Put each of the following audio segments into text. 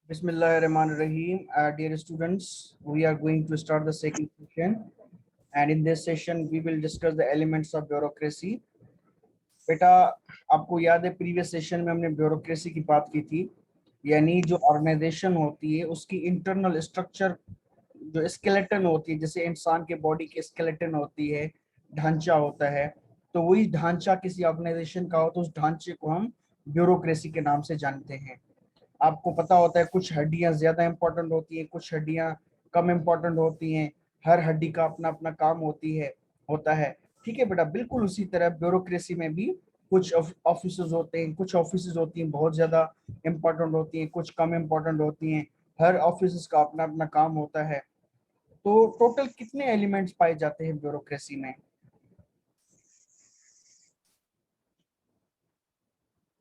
Bismillahirrahmanirrahim. Dear students, we are going to start the second session, and in this session we will discuss the elements of bureaucracy. बेटा, आपको याद है previous session में हमने bureaucracy की बात की थी, यानी जो ऑर्गेनाइजेशन होती है उसकी इंटरनल स्ट्रक्चर, जो स्केलेटन होती है, जैसे इंसान के बॉडी के स्केलेटन होती है, ढांचा होता है, तो वही ढांचा किसी ऑर्गेनाइजेशन का हो तो उस ढांचे को हम ब्यूरोक्रेसी के नाम से जानते हैं। आपको पता होता है कुछ हड्डियां ज्यादा इंपॉर्टेंट होती हैं, कुछ हड्डियां कम इंपॉर्टेंट होती हैं, हर हड्डी का अपना अपना काम होता है। ठीक है बेटा, बिल्कुल उसी तरह ब्यूरोक्रेसी में भी कुछ ऑफिसेज होते हैं, कुछ ऑफिसेज होती हैं बहुत ज्यादा इंपॉर्टेंट होती हैं, कुछ कम इंपॉर्टेंट होती हैं, हर ऑफिस का अपना अपना काम होता है। तो टोटल कितने एलिमेंट्स पाए जाते हैं ब्यूरोक्रेसी में?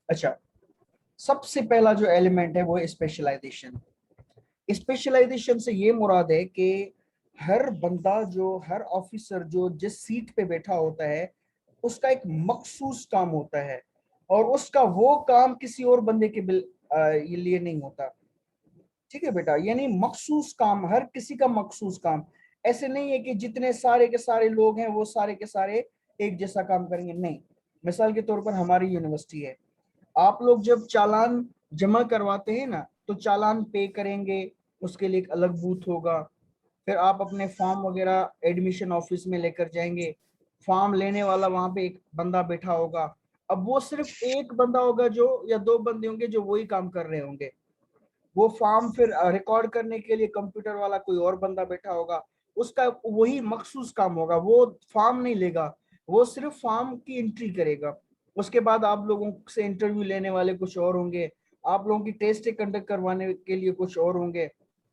अच्छा, सबसे पहला जो एलिमेंट है वो है स्पेशलाइजेशन। स्पेशलाइजेशन से ये मुराद है कि हर बंदा, जो हर ऑफिसर जो जिस सीट पे बैठा होता है, उसका एक मखसूस काम होता है, और उसका वो काम किसी और बंदे के ये लिए नहीं होता। ठीक है बेटा, यानी मखसूस काम, हर किसी का मखसूस काम। ऐसे नहीं है कि जितने सारे के सारे लोग हैं वो सारे के सारे एक जैसा काम करेंगे, नहीं। मिसाल के तौर पर हमारी यूनिवर्सिटी है, आप लोग जब चालान जमा करवाते हैं ना, तो चालान पे करेंगे, उसके लिए एक अलग बूथ होगा। फिर आप अपने फॉर्म वगैरह एडमिशन ऑफिस में लेकर जाएंगे, फॉर्म लेने वाला वहां पे एक बंदा बैठा होगा। अब वो सिर्फ एक बंदा होगा जो, या दो बंदे होंगे जो वही काम कर रहे होंगे। वो फॉर्म फिर रिकॉर्ड करने के लिए कंप्यूटर वाला कोई और बंदा बैठा होगा, उसका वही मखसूस काम होगा। वो फॉर्म नहीं लेगा, वो सिर्फ फॉर्म की एंट्री करेगा। उसके बाद आप लोगों से इंटरव्यू लेने वाले कुछ और होंगे, आप लोगों की टेस्ट कंडक्ट करवाने के लिए कुछ और होंगे।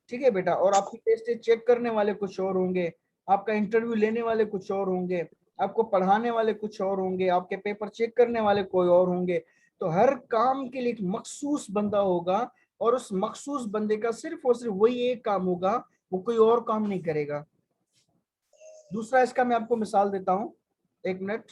ठीक है बेटा, और आपकी टेस्ट चेक करने वाले कुछ और होंगे, आपका इंटरव्यू लेने वाले कुछ और होंगे, आपको पढ़ाने वाले कुछ और होंगे, आपके पेपर चेक करने वाले कोई और होंगे। तो हर काम के लिए एक मखसूस बंदा होगा, और उस मखसूस बंदे का सिर्फ और सिर्फ वही एक काम होगा, वो कोई और काम नहीं करेगा। दूसरा इसका मैं आपको मिसाल देता हूं, एक मिनट।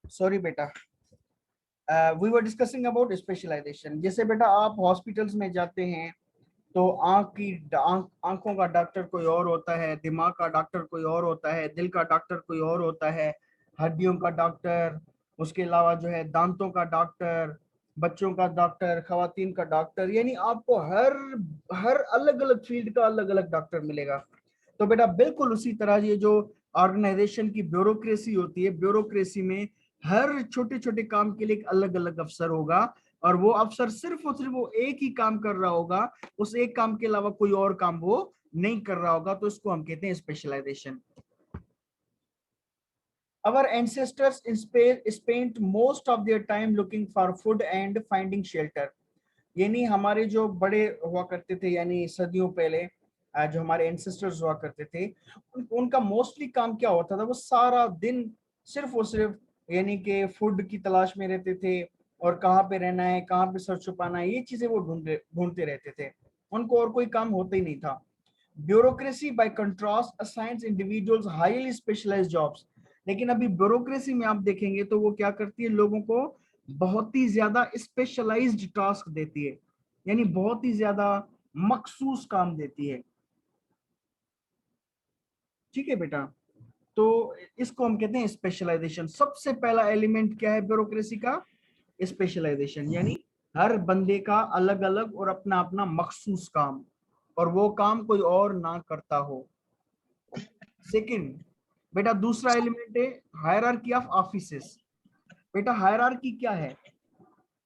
सॉरी बेटा, we were discussing about specialization. जैसे बेटा आप हॉस्पिटल्स में जाते हैं, तो आंखों का डॉक्टर कोई और होता है, दिमाग का डॉक्टर कोई और होता है, दिल का डॉक्टर कोई और होता है, हड्डियों का डॉक्टर, उसके अलावा जो है दांतों का डॉक्टर, बच्चों का डॉक्टर, खवातीन का डॉक्टर, यानी आपको हर हर अलग अलग फील्ड का अलग अलग डॉक्टर मिलेगा। तो बेटा बिल्कुल उसी तरह ये जो ऑर्गेनाइजेशन की ब्यूरोक्रेसी होती है, ब्यूरोक्रेसी में हर छोटे छोटे काम के लिए एक अलग अलग अफसर होगा, और वो अफसर सिर्फ और सिर्फ वो एक ही काम कर रहा होगा, उस एक काम के अलावा कोई और काम वो नहीं कर रहा होगा। तो इसको हम कहते हैं specialisation. Our ancestors spent most of their time looking for food and finding shelter। यानी हमारे जो बड़े हुआ करते थे, यानी सदियों पहले जो हमारे एंसेस्टर्स हुआ करते थे, उनका मोस्टली काम क्या होता था? वो सारा दिन सिर्फ और सिर्फ यानी कि फूड की तलाश में रहते थे, और कहाँ पे रहना है, कहाँ पे सर छुपाना है, ये चीजें वो ढूंढते रहते थे। उनको और कोई काम होता ही नहीं था। Bureaucracy by contrast assigns individuals highly specialized jobs. लेकिन अभी ब्यूरोक्रेसी में आप देखेंगे तो वो क्या करती है, लोगों को बहुत ही ज्यादा स्पेशलाइज्ड टास्क देती है, यानी बहुत ही ज्यादा मखसूस काम देती है। ठीक है बेटा, तो इसको हम कहते हैं स्पेशलाइजेशन। सबसे पहला एलिमेंट क्या है ब्यूरोक्रेसी का? स्पेशलाइजेशन, यानी हर बंदे का अलग अलग और अपना अपना मखसूस काम, और वो काम कोई और ना करता हो। सेकंड बेटा, दूसरा एलिमेंट है हायरार्की ऑफ ऑफिसेस। बेटा हायरार्की क्या है?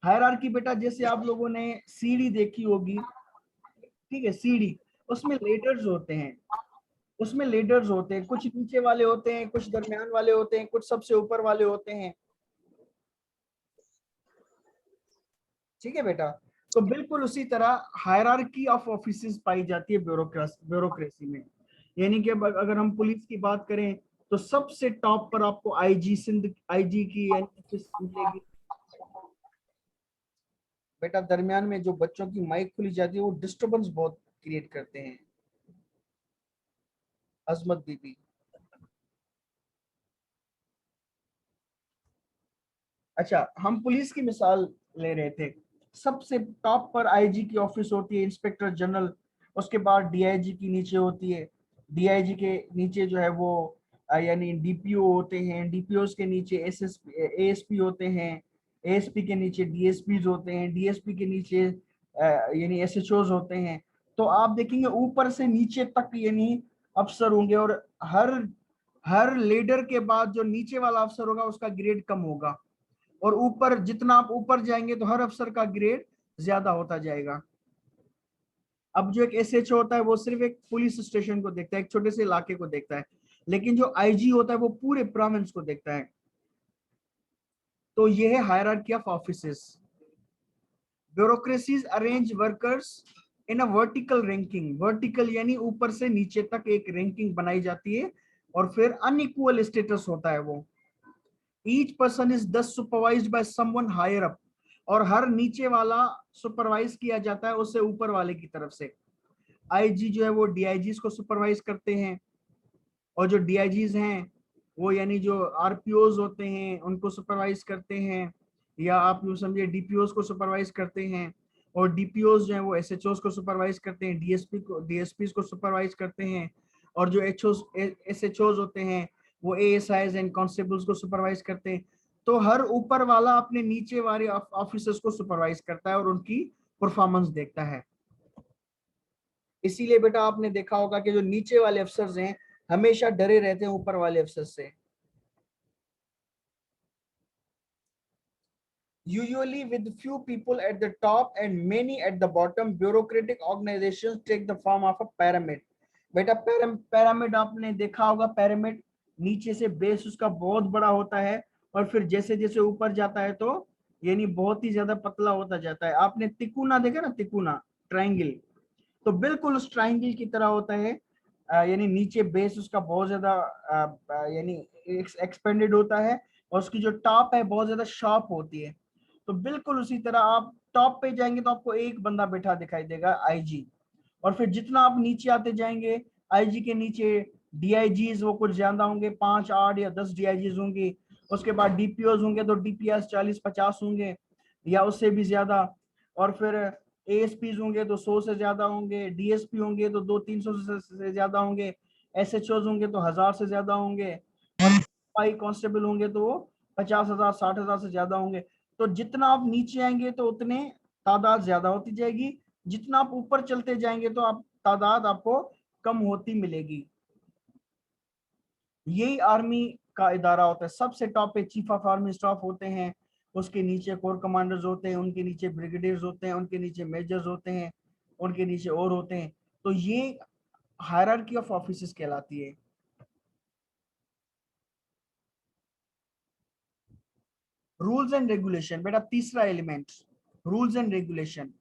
हायरार्की बेटा, जैसे आप लोगों ने सीढ़ी देखी होगी, ठीक है, सीढ़ी, उसमें लेडर्स होते हैं, उसमें लेडर्स होते हैं, कुछ नीचे वाले होते हैं, कुछ दरमियान वाले होते हैं, कुछ सबसे ऊपर वाले होते हैं। ठीक है बेटा। तो बिल्कुल उसी तरह हायरार्की ऑफ ऑफिसेस पाई जाती है ब्यूरोक्रेसी में। यानी कि अगर हम पुलिस की बात करें तो सबसे टॉप पर आपको आईजी सिंध, आईजी की यानी ऑफिस मिलेगी बेटा। दरमियान में जो बच्चों की माइक खुली जाती है वो डिस्टरबेंस बहुत क्रिएट करते हैं। अजमत बीबी। अच्छा, हम पुलिस की मिसाल ले रहे थे। सबसे टॉप पर आईजी की ऑफिस होती है, इंस्पेक्टर जनरल। उसके बाद डीआईजी की नीचे होती है। डीआईजी के नीचे जो है वो यानी डीपीओ होते हैं। डीपीओ के नीचे एसएसपी एएसपी होते हैं। एएसपी के नीचे डीएसपी होते हैं। डीएसपी के नीचे यानी एसएचओ होते हैं। तो आप देखेंगे ऊपर से नीचे तक यानी अफसर होंगे, और हर हर लीडर के बाद जो नीचे वाला अफसर होगा उसका ग्रेड कम होगा, और ऊपर जितना आप ऊपर जाएंगे तो हर अफसर का ग्रेड ज्यादा होता जाएगा। अब जो एक एसएचओ होता है वो सिर्फ एक पुलिस स्टेशन को देखता है, एक छोटे से इलाके को देखता है, लेकिन जो आईजी होता है वो पूरे प्रोविंस को देखता है। तो ये है hierarchy of offices. Bureaucracies arrange workers in a vertical ranking. Vertical यानी ऊपर से नीचे तक एक रैंकिंग बनाई जाती है, और फिर अनइक्वल स्टेटस होता है वो। Each person is thus supervised by someone higher up. और हर नीचे वाला सुपरवाइज किया जाता है उससे ऊपर वाले की तरफ से। आईजी जो है वो डीआईजीज को सुपरवाइज करते हैं, और जो डीआईजीज हैं वो यानी जो आरपीओज होते हैं उनको सुपरवाइज करते हैं, या आप यूं समझिए डीपीओज को सुपरवाइज करते हैं। और डीपीओज जो है वो एसएचओज को सुपरवाइज करते हैं, डीएसपीज को सुपरवाइज करते हैं। और जो एसएचओज होते हैं वो एएसआईज एंड कांस्टेबल्स को सुपरवाइज करते हैं। तो हर ऊपर वाला अपने नीचे वाले ऑफिसर्स को सुपरवाइज करता है और उनकी परफॉर्मेंस देखता है। इसीलिए बेटा आपने देखा होगा कि जो नीचे वाले अफसर्स हैं हमेशा डरे रहते हैं ऊपर वाले अफसर से। Usually with few people at the top and many at the bottom, bureaucratic organizations take the form of a pyramid. बेटा पैरामिड आपने देखा होगा। पैरामिड नीचे से बेस उसका बहुत बड़ा होता है, और फिर जैसे जैसे ऊपर जाता है तो यानी बहुत ही ज्यादा पतला होता जाता है। आपने तिकोना देखा ना, तिकोना ट्रायंगल, तो बिल्कुल उस ट्रायंगल की तरह होता है। यानी नीचे बेस उसका बहुत ज्यादा यानी एक्सपेंडेड होता है, और उसकी जो टॉप है बहुत ज्यादा शार्प होती है। तो बिल्कुल उसी तरह आप टॉप पे जाएंगे तो आपको एक बंदा बैठा दिखाई देगा, आईजी। और फिर जितना आप नीचे आते जाएंगे, आईजी के नीचे डीआईजीज वो कुछ ज्यादा होंगे, 5 8 या 10 डीआईजीज होंगे। उसके बाद डीपीओज होंगे तो डीपीएस 40 50 होंगे या उससे भी ज्यादा। और फिर एएसपी होंगे तो 100 से ज्यादा होंगे। डीएसपी होंगे तो 200 300 से ज्यादा होंगे। एसएचओ होंगे तो 1000 से ज्यादा होंगे। और सिपाही कांस्टेबल होंगे तो वो 50,000 60,000 से ज्यादा होंगे। तो जितना आप नीचे आएंगे तो उतने तादाद ज्यादा होती जाएगी, जितना आप ऊपर चलते जाएंगे तो आप तादाद आपको कम होती मिलेगी। यही आर्मी का इदारा होता है। सबसे टॉप पे चीफ ऑफ आर्मी स्टाफ होते हैं, उसके नीचे कोर कमांडर्स होते हैं, उनके नीचे ब्रिगेडियर्स होते हैं, उनके नीचे मेजर्स होते हैं, उनके नीचे और होते हैं। तो ये हायरार्की ऑफ ऑफिसेस कहलाती है। रूल्स एंड रेगुलेशन बेटा तीसरा element, rules and regulation.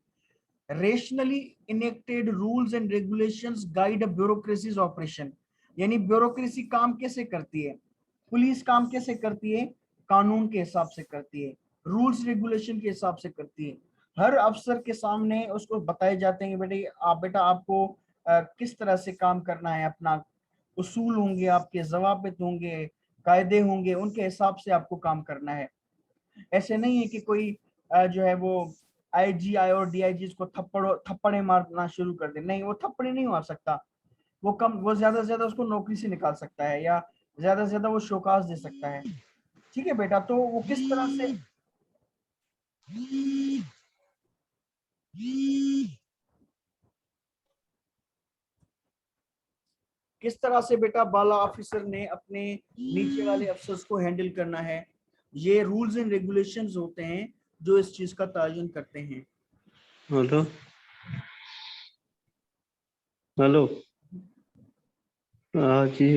Rationally enacted rules and regulations guide a bureaucracies operation. यानी ब्यूरोक्रेसी काम कैसे करती है, पुलिस काम कैसे करती है, कानून के हिसाब से करती है, रूल्स रेगुलेशन के हिसाब से करती है। हर अफसर के सामने उसको बताए जाते हैं कि बेटा आपको किस तरह से काम करना है। अपना उसूल होंगे, आपके जवाबित होंगे, कायदे होंगे, उनके हिसाब से आपको काम करना है। ऐसे नहीं है कि कोई जो है वो आईजीआई और डीआईजी को थप्पड़े मारना शुरू कर दे। नहीं, वो थप्पड़े नहीं मार सकता। वो ज्यादा से ज्यादा उसको नौकरी से निकाल सकता है, या ज्यादा से ज्यादा वो शोकाज दे सकता है। ठीक है बेटा। तो वो किस तरह से बेटा बाला ऑफिसर ने अपने नीचे वाले अफसर्स को हैंडल करना है, ये रूल्स एंड रेगुलेशंस होते हैं जो इस चीज का तयन करते हैं। हेलो हेलो जी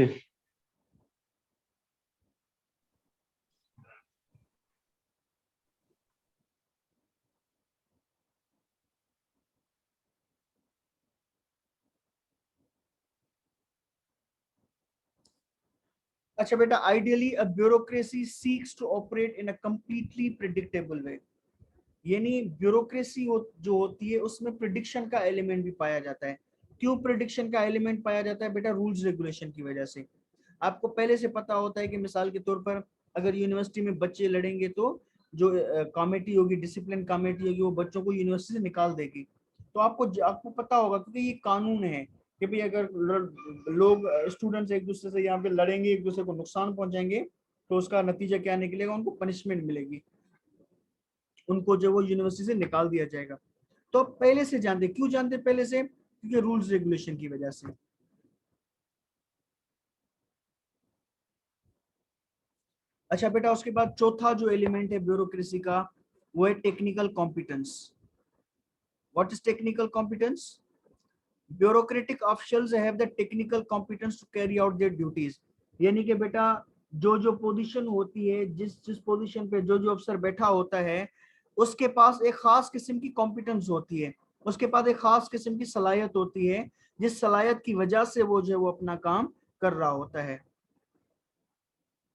अच्छा बेटा, ideally a bureaucracy seeks to operate in a completely predictable way, यानी ब्यूरोक्रेसी जो होती है उसमें प्रिडिक्शन का एलिमेंट भी पाया जाता है। क्यों प्रिडिक्शन का एलिमेंट पाया जाता है बेटा? रूल्स रेगुलेशन की वजह से। आपको पहले से पता होता है कि मिसाल के तौर पर अगर यूनिवर्सिटी में बच्चे लड़ेंगे तो जो कमेटी होगी, डिसिप्लिन कमेटी होगी, वो बच्चों को यूनिवर्सिटी से निकाल देगी। तो आपको पता होगा क्योंकि ये कानून है कि भाई अगर लोग स्टूडेंट्स एक दूसरे से यहाँ पे लड़ेंगे, एक दूसरे को नुकसान पहुंचाएंगे, तो उसका नतीजा क्या निकलेगा? उनको पनिशमेंट मिलेगी, उनको जो वो यूनिवर्सिटी से निकाल दिया जाएगा। तो पहले से जानते, क्यों जानते पहले से? क्योंकि रूल्स रेगुलेशन की वजह से। अच्छा बेटा, उसके बाद चौथा जो एलिमेंट है ब्यूरोक्रेसी का, वो है technical competence. What is technical competence? Bureaucratic officials have the technical competence to carry out their duties. यानी कि बेटा जो जो पोजीशन होती है, जिस जिस पोजीशन पे जो जो अफसर बैठा होता है, उसके पास एक खास किस्म की कॉम्पिटेंस होती है, उसके पास एक खास किस्म की सलाहियत होती है, जिस सलाहियत की वजह से वो जो है वो अपना काम कर रहा होता है।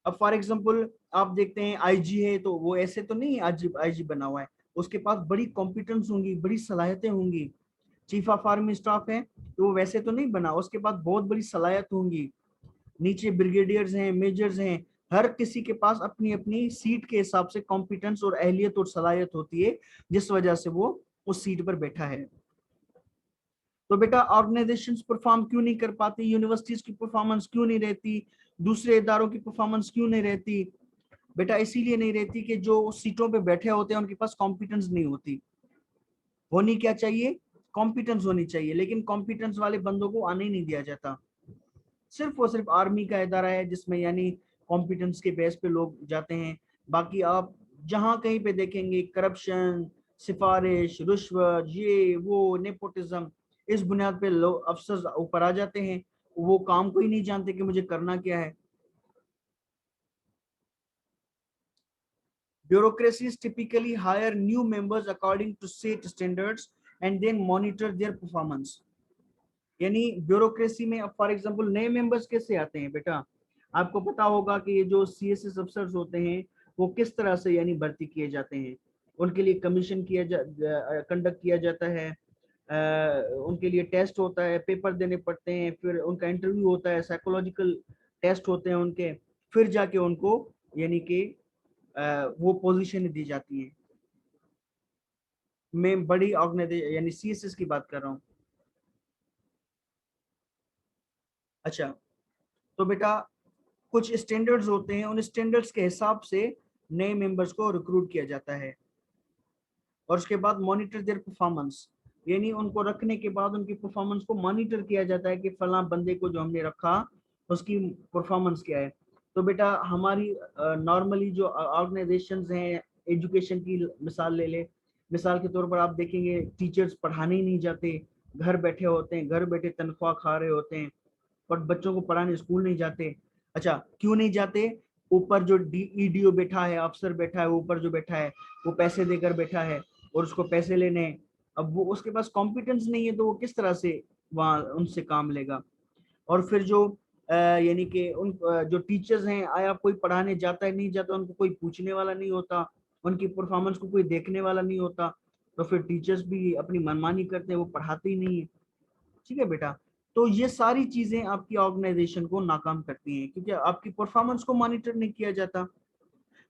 अब फॉर एग्जांपल आप देखते हैं आईजी है, तो वो ऐसे तो नहीं आईजी आईजी बना हुआ है, उसके पास बड़ी कॉम्पिटेंस होंगी, बड़ी सलाहियतें होंगी। चीफ ऑफ आर्मी स्टाफ है तो वो वैसे तो नहीं बना, उसके पास बहुत बड़ी सलाहियत होंगी। नीचे ब्रिगेडियर्स हैं, मेजर्स हैं, हर किसी के पास अपनी अपनी सीट के हिसाब से कॉम्पिटेंस और अहलियत और सलाहियत होती है, जिस वजह से वो उस सीट पर बैठा है। तो बेटा ऑर्गेनाइजेशंस परफॉर्म क्यों नहीं कर पाती? यूनिवर्सिटीज की परफॉर्मेंस क्यों नहीं रहती? दूसरे इदारों की परफॉर्मेंस क्यों नहीं रहती? बेटा इसीलिए नहीं रहती कि जो सीटों पे बैठे होते हैं उनके पास कॉम्पिटेंस नहीं होती। होनी क्या चाहिए? कॉम्पिटेंस होनी चाहिए, लेकिन कॉम्पिटेंस वाले बंदों को आने ही नहीं दिया जाता। सिर्फ और सिर्फ आर्मी का इदारा है जिसमें यानी कॉम्पिटेंस के बेस पे लोग जाते हैं। बाकी आप जहां कहीं पे देखेंगे करप्शन, सिफारिश, रुश्वत, ये वो नेपोटिज्म, इस बुनियाद पे लोग अफसर ऊपर आ जाते हैं, वो काम को ही नहीं जानते कि मुझे करना क्या है। Bureaucracies typically hire new members according to set standards and then monitor their performance. यानी ब्यूरोक्रेसी में अब फॉर एग्जांपल नए मेंबर्स कैसे आते हैं बेटा? आपको पता होगा कि ये जो सीएसएस अफसर्स होते हैं वो किस तरह से यानी भर्ती किए जाते हैं। उनके लिए कमीशन कंडक्ट किया जाता है, उनके लिए टेस्ट होता है, पेपर देने पड़ते हैं, फिर उनका इंटरव्यू होता है, साइकोलॉजिकल टेस्ट होते हैं उनके, फिर जाके उनको यानी कि वो पोजीशन दी जाती है। मैं बड़ी ऑर्गेनाइजेशन यानी सीएसएस की बात कर रहा हूँ। अच्छा, तो बेटा कुछ स्टैंडर्ड्स होते हैं, उन स्टैंडर्ड्स के हिसाब से नए मेंबर्स को रिक्रूट किया जाता है। और उसके बाद मॉनिटर देयर परफॉर्मेंस, यानी उनको रखने के बाद उनकी परफॉर्मेंस को मॉनिटर किया जाता है कि फला बंदे को जो हमने रखा उसकी परफॉर्मेंस क्या है। तो बेटा हमारी नॉर्मली जो ऑर्गेनाइजेशंस हैं, एजुकेशन की मिसाल ले ले, मिसाल के तौर पर आप देखेंगे टीचर्स पढ़ाने ही नहीं जाते, घर बैठे होते हैं, घर बैठे तनख्वाह खा रहे होते हैं, पर बच्चों को पढ़ाने स्कूल नहीं जाते। अच्छा क्यों नहीं जाते? ऊपर जो ईडीओ बैठा है, अफसर बैठा है, ऊपर जो बैठा है वो पैसे देकर बैठा है और उसको पैसे लेने हैं। अब वो उसके पास कॉम्पिटेंस नहीं है तो वो किस तरह से वहां उनसे काम लेगा? और फिर जो यानी कि उन जो टीचर्स हैं, आया कोई पढ़ाने जाता है नहीं जाता, उनको कोई पूछने वाला नहीं होता, उनकी परफॉर्मेंस को कोई देखने वाला नहीं होता, तो फिर टीचर्स भी अपनी मनमानी करते हैं, वो पढ़ाते ही नहीं है। ठीक है बेटा, तो ये सारी चीजें आपकी ऑर्गेनाइजेशन को नाकाम करती हैं क्योंकि आपकी परफॉर्मेंस को मॉनिटर नहीं किया जाता,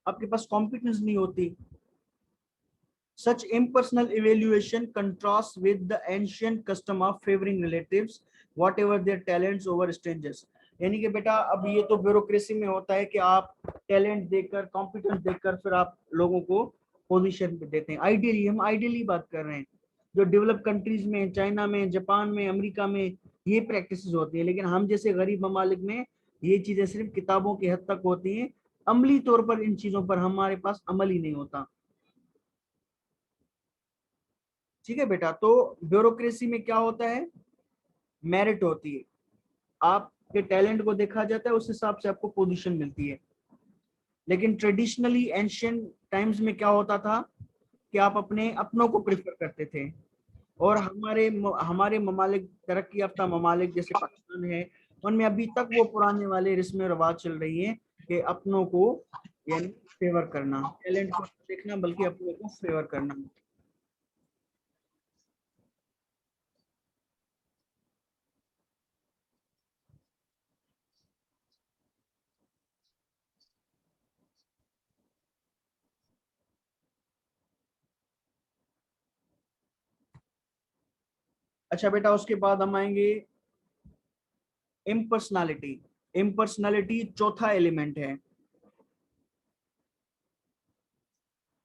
आपके पास कॉम्पिटेंस नहीं होती। Such impersonal evaluation contrasts with the ancient custom of favoring relatives, whatever their talents over strangers. यानी कि बेटा अब ये तो ब्यूरोक्रेसी में होता है कि आप टैलेंट देकर, कॉम्पिटेंस देकर फिर आप लोगों को पोजीशन पे देते हैं। आइडियली, हम आइडियली बात कर रहे हैं, जो डेवलप कंट्रीज में, चाइना में, जापान में, अमेरिका में ये प्रैक्टिसेस होती है, लेकिन हम जैसे गरीब ममालिक में ये चीजें सिर्फ किताबों की हद तक होती हैं, अमली तौर पर इन चीजों पर हमारे पास अमल ही नहीं होता। ठीक है बेटा, तो ब्यूरोक्रेसी में क्या होता है? मेरिट होती है, आपके टैलेंट को देखा जाता है, उस हिसाब से आपको पोजीशन मिलती है। लेकिन ट्रेडिशनली एंशियंट टाइम्स में क्या होता था कि आप अपने अपनों को प्रेफर करते थे। और हमारे हमारे ममालिक, तरक्की याफ्ता ममालिक जैसे पाकिस्तान है, उनमें अभी तक वो पुराने वाले रस्म और रिवाज चल रही है कि अपनों को यानी फेवर करना, टैलेंट को देखना बल्कि अपनों को फेवर करना। अच्छा बेटा, उसके बाद हम आएंगे इम्पर्सनालिटी। इम्पर्सनालिटी चौथा एलिमेंट है।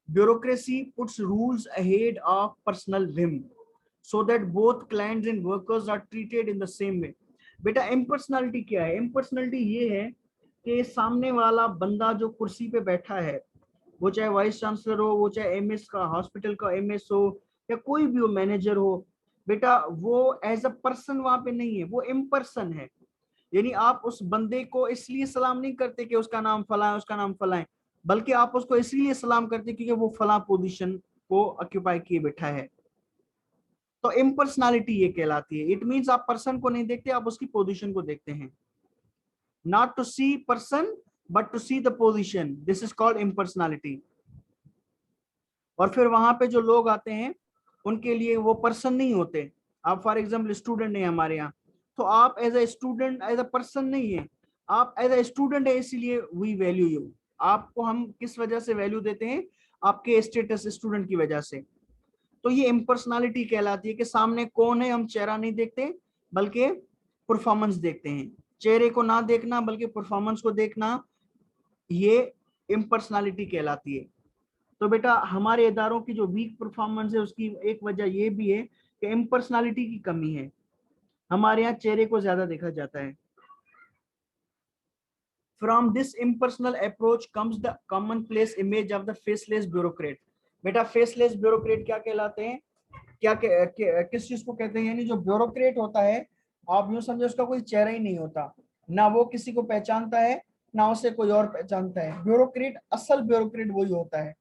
Bureaucracy puts rules ahead of personal whim so that both clients and workers are treated in the same way. बेटा इम्पर्सनैलिटी क्या है? इम्पर्सनैलिटी ये है कि सामने वाला बंदा जो कुर्सी पे बैठा है, वो चाहे वाइस चांसलर हो, वो चाहे एमएस का हॉस्पिटल का एमएस हो, या कोई भी हो, मैनेजर हो, बेटा वो एज अ पर्सन वहां पे नहीं है, वो इम्पर्सन है। यानी आप उस बंदे को इसलिए सलाम नहीं करते कि उसका नाम फला है, उसका नाम फला है, बल्कि आप उसको इसलिए सलाम करते क्योंकि वो फला पोजीशन को ऑक्यूपाई किए बैठा है। तो इम्पर्सनालिटी ये कहलाती है। इट मींस आप पर्सन को नहीं देखते, आप उसकी पोजीशन को देखते हैं। Not to see person but to see the position, this is called impersonality. और फिर वहां पे जो लोग आते हैं उनके लिए वो पर्सन नहीं होते। आप फॉर एग्जाम्पल स्टूडेंट है हमारे यहाँ, तो आप as a student as a person नहीं है, आप एज ए स्टूडेंट है, इसीलिए वी वैल्यू यू। आपको हम किस वजह से वैल्यू देते हैं? आपके स्टेटस स्टूडेंट की वजह से। तो ये इम्पर्सनालिटी कहलाती है कि सामने कौन है हम चेहरा नहीं देखते बल्कि परफॉर्मेंस देखते हैं। चेहरे को ना देखना बल्कि परफॉर्मेंस को देखना, ये इम्पर्सनालिटी कहलाती है। तो बेटा हमारे इदारों की जो वीक परफॉर्मेंस है उसकी एक वजह ये भी है कि इम्पर्सनालिटी की कमी है। हमारे यहाँ चेहरे को ज्यादा देखा जाता है। From this impersonal approach comes the commonplace image of the faceless bureaucrat. बेटा फेसलेस ब्यूरोक्रेट क्या कहलाते हैं? किस चीज को कहते हैं? यानी जो ब्यूरोक्रेट होता है, आप यूं समझो उसका कोई चेहरा ही नहीं होता, ना वो किसी को पहचानता है ना उसे कोई और पहचानता है। ब्यूरोक्रेट, असल ब्यूरोक्रेट वही होता है।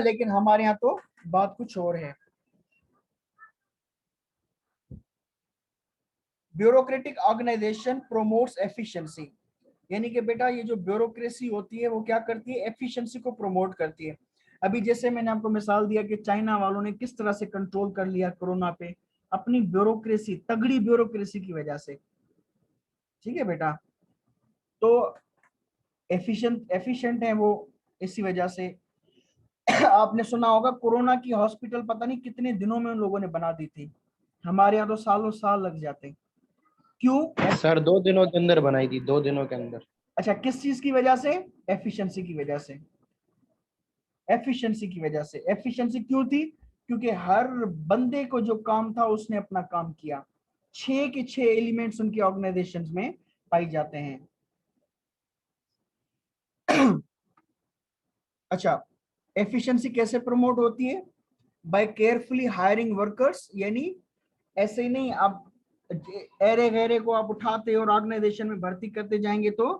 लेकिन हमारे यहाँ तो बात कुछ और है। Bureaucratic organization promotes efficiency. यानी कि बेटा ये जो ब्यूरोक्रेसी होती है वो क्या करती है? एफिशिएंसी को प्रमोट करती है। अभी जैसे मैंने आपको मिसाल दिया कि चाइना वालों ने किस तरह से कंट्रोल कर लिया कोरोना पे, अपनी ब्यूरोक्रेसी, तगड़ी ब्यूरोक्रेसी की वजह से। ठीक है बेटा, तो एफिशिएंट है वो इसी वजह से। आपने सुना होगा कोरोना की हॉस्पिटल पता नहीं कितने दिनों में उन लोगों ने बना दी थी। हमारे यहाँ तो सालों साल लग जाते। क्यों? सर 2 दिनों के अंदर बनाई थी, 2 दिनों के अंदर। अच्छा, किस चीज की वजह से? एफिशिएंसी की वजह से। एफिशिएंसी की वजह से। एफिशिएंसी क्यों थी? क्योंकि हर बंदे को जो काम था उसने अपना काम किया। 6 के 6 एलिमेंट्स उनकी ऑर्गेनाइजेशन में पाई जाते हैं। अच्छा, एफिशिएंसी कैसे प्रमोट होती है? By carefully hiring workers. यानी ऐसे ही नहीं, आप एरे गैरे को आप उठाते और ऑर्गेनाइजेशन में भर्ती करते जाएंगे तो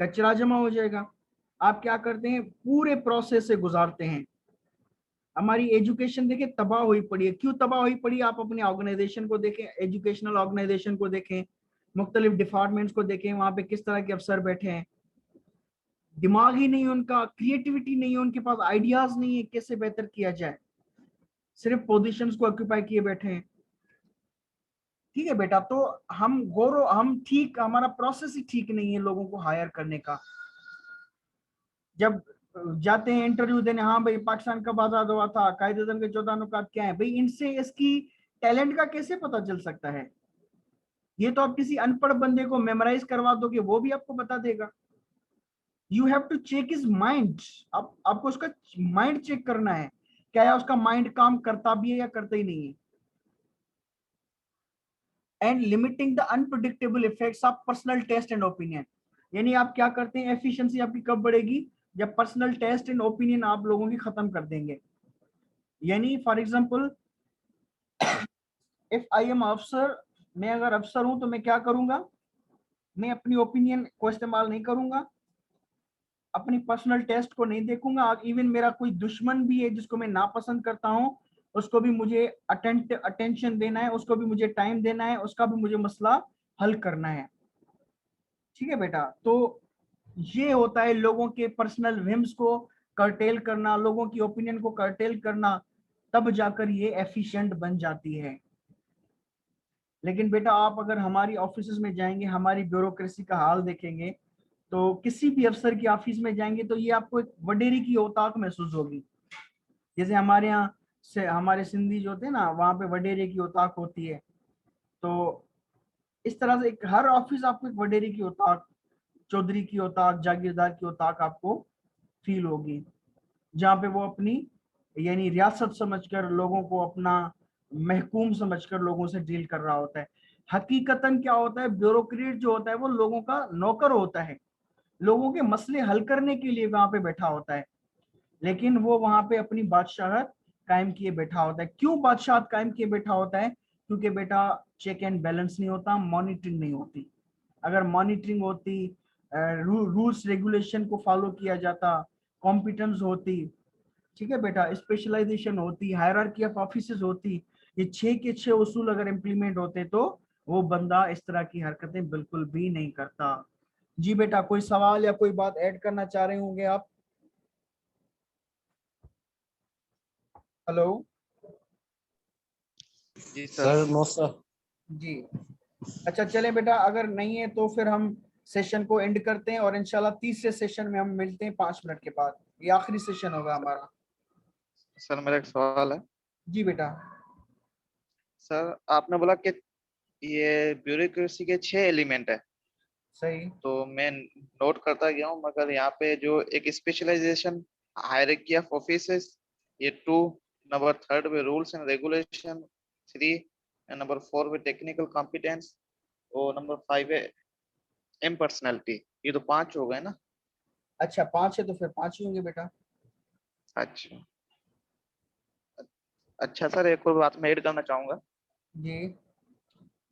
कचरा जमा हो जाएगा। आप क्या करते हैं? पूरे प्रोसेस से गुजारते हैं। हमारी एजुकेशन देखिए तबाह हुई पड़ी है। क्यों तबाह हुई पड़ी? आप अपने ऑर्गेनाइजेशन को देखें, एजुकेशनल ऑर्गेनाइजेशन को देखें, मुख्तलिफ डिपार्टमेंट्स को देखें, वहां पे किस तरह के अफसर बैठे हैं। दिमाग ही नहीं उनका, क्रिएटिविटी नहीं है उनके पास, आइडियाज नहीं है कैसे बेहतर किया जाए, सिर्फ पोजीशंस को ऑक्यूपाई किए बैठे हैं। ठीक है बेटा, तो हम ठीक, हमारा प्रोसेस ही ठीक नहीं है लोगों को हायर करने का। जब जाते हैं इंटरव्यू देने, हाँ भाई पाकिस्तान कब आजाद हुआ था, कायदे आज़म के 14 नुकात क्या है, भाई इनसे इसकी टैलेंट का कैसे पता चल सकता है? ये तो आप किसी अनपढ़ बंदे को मेमोराइज करवा दोगे वो भी आपको बता देगा। You have to check his mind. आपको उसका माइंड चेक करना है, क्या है उसका माइंड काम करता भी है या करता ही नहीं है। And limiting the unpredictable effects of personal taste and opinion. यानी आप क्या करते हैं? एफिशिएंसी आपकी कब बढ़ेगी? जब पर्सनल टेस्ट एंड ओपिनियन आप लोगों की खत्म कर देंगे। यानी for example, if I am अफसर, मैं अगर अफसर हूं तो मैं क्या करूंगा? मैं अपनी ओपिनियन को इस्तेमाल नहीं करूंगा, अपनी पर्सनल टेस्ट को नहीं देखूंगा। इवन मेरा कोई दुश्मन भी है जिसको मैं नापसंद करता हूं, उसको भी मुझे अटेंशन देना है, उसको भी मुझे टाइम देना है, उसका भी मुझे मसला हल करना है। ठीक है बेटा, तो ये होता है लोगों के पर्सनल विम्स को कर्टेल करना, लोगों की ओपिनियन को कर्टेल करना, तब जाकर ये एफिशिएंट बन जाती है। लेकिन बेटा आप अगर हमारी ऑफिस में जाएंगे, हमारी ब्यूरोक्रेसी का हाल देखेंगे, तो किसी भी अफसर की ऑफिस में जाएंगे तो ये आपको एक वडेरी की औताक महसूस होगी। जैसे हमारे यहाँ से हमारे सिंधी जो होते हैं ना, वहां पे वडेरे की औताक होती है। तो इस तरह से एक हर ऑफिस आपको एक वडेरी की औताक, चौधरी की औताक, जागीरदार की औताक आपको फील होगी, जहाँ पे वो अपनी यानी रियासत समझकर लोगों को अपना महकूम समझकर लोगों से डील कर रहा होता है। हकीकतन क्या होता है, ब्यूरोक्रेट जो होता है वो लोगों का नौकर होता है, लोगों के मसले हल करने के लिए वहां पे बैठा होता है, लेकिन वो वहां पे अपनी बादशाहत कायम किए बैठा होता है। क्यों बादशाहत कायम किए बैठा होता है? क्योंकि बेटा चेक एंड बैलेंस नहीं होता, मॉनिटरिंग नहीं होती। अगर मॉनिटरिंग होती, रूल्स रेगुलेशन को फॉलो किया जाता, कॉम्पिटेंस होती, ठीक है बेटा, स्पेशलाइजेशन होती, हायरार्की ऑफ ऑफिसेज होती, ये 6 के 6 उसूल अगर इम्प्लीमेंट होते तो वो बंदा इस तरह की हरकतें बिल्कुल भी नहीं करता। जी बेटा, कोई सवाल या कोई बात ऐड करना चाह रहे होंगे आप? हेलो जी सर। Sir no sir. जी। अच्छा चलें बेटा, अगर नहीं है तो फिर हम सेशन को एंड करते हैं और इंशाल्लाह तीसरे सेशन में हम मिलते हैं 5 मिनट के बाद। ये आखिरी सेशन होगा हमारा। सर मेरा एक सवाल है। जी बेटा। सर आपने बोला कि ये ब्यूरोक्रेसी के 6 एलिमेंट है, सही। तो मैं नोट करता गया हूँ, मगर यहाँ पे जो एक स्पेशलाइजेशन, हायरार्की ऑफ ऑफिसेस, ये 2, नंबर 3 पे rules and regulation, 3 and number 4 पे टेक्निकल कॉम्पिटेंस, और नंबर 5 है इम्पर्सनैलिटी। ये तो 5 हो गए ना? अच्छा 5 है तो फिर 5 ही होंगे बेटा। अच्छा। अच्छा सर, एक और बात मैं ऐड करना चाहूंगा। जी।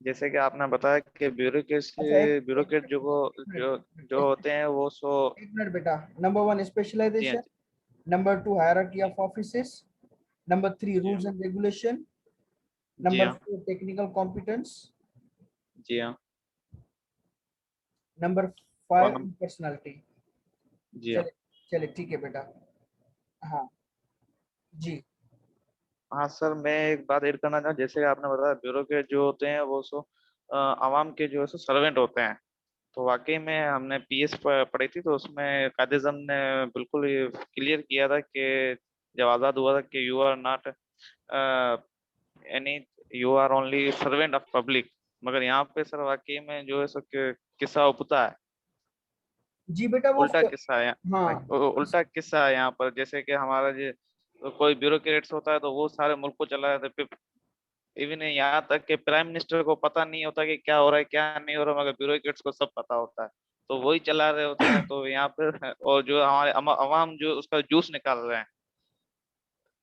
जैसे कि आपने बताया कि अच्छा एक ब्यूरोक्रेट जो जो एक होते हैं वो सो। एक मिनट बेटा। नंबर 1 जी हाँ। Specialization, number 2 hierarchy of offices, number 3 जी हाँ। रूल्स एंड रेगुलेशन, जी नंबर हाँ। 4 टेक्निकल कॉम्पिटेंस, जी हाँ। नंबर और 5 पर्सनालिटी। जी हाँ। चले चले ठीक है बेटा। हाँ जी। हाँ सर, मैं एक बात ऐड करना चाहूँ। जैसे कि आपने बताया ब्यूरोक्रेट जो होते हैं वो आवाम के जो है सो सर्वेंट होते हैं। तो वाकई में हमने पीएस पढ़ी थी, तो उसमें कायद अज़म ने बिल्कुल क्लियर किया था कि जब आज़ाद हुआ था कि you are not any, you are only servant of public. मगर यहाँ पे सर वाकई में जो है सो किस्सा उपता है, जी बेटा वो उल्टा किस्सा है। हाँ उल्टा किस्सा है यहाँ पर। जैसे कि हमारा जो तो कोई ब्यूरोक्रेट्स होता है तो वो सारे मुल्क को चला जाता है। इवन यहाँ तक कि प्राइम मिनिस्टर को पता नहीं होता कि क्या हो रहा है क्या नहीं हो रहा, मगर ब्यूरोक्रेट्स को सब पता होता है, तो वही चला रहे होते हैं। तो यहाँ पर और जो हमारे अवाम जो उसका जूस निकाल रहे हैं।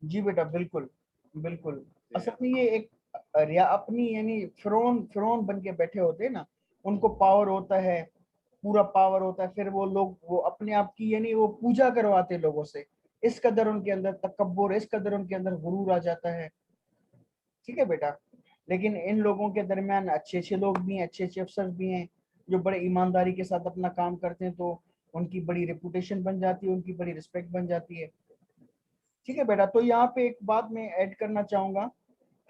जी बेटा बिल्कुल बिल्कुल। जी असल में ये एक रिया अपनी यानी फिरौन फिरौन बन के बैठे होते हैं ना, उनको पावर होता है, पूरा पावर होता है, फिर वो लोग वो अपने आप की यानी वो पूजा करवाते हैं लोगों से। इस कदर उनके अंदर तकब्बुर, इस कदर उनके अंदर गुरूर आ जाता है। ठीक है बेटा। लेकिन इन लोगों के दरमियान अच्छे अच्छे लोग भी हैं, अच्छे अच्छे अफसर भी हैं, जो बड़े ईमानदारी के साथ अपना काम करते हैं, तो उनकी बड़ी रेपुटेशन बन जाती है, उनकी बड़ी रिस्पेक्ट बन जाती है। ठीक है बेटा, तो यहाँ पे एक बात मैं ऐड करना चाहूंगा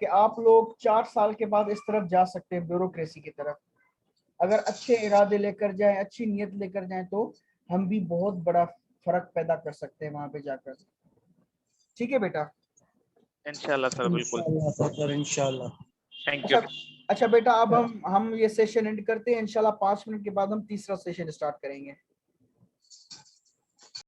कि आप लोग 4 साल के बाद इस तरफ जा सकते हैं, ब्यूरोक्रेसी की तरफ। अगर अच्छे इरादे लेकर जाएं, अच्छी नीयत लेकर जाएं, तो हम भी बहुत बड़ा फर्क पैदा कर सकते हैं वहां पे जाकर। ठीक है बेटा। इंशाल्लाह सर, बिल्कुल। इंशाल्लाह सर, इंशाल्लाह। Thank you. अच्छा अच्छा बेटा, अब हम ये सेशन एंड करते हैं। इंशाल्लाह 5 मिनट के बाद हम तीसरा सेशन स्टार्ट करेंगे।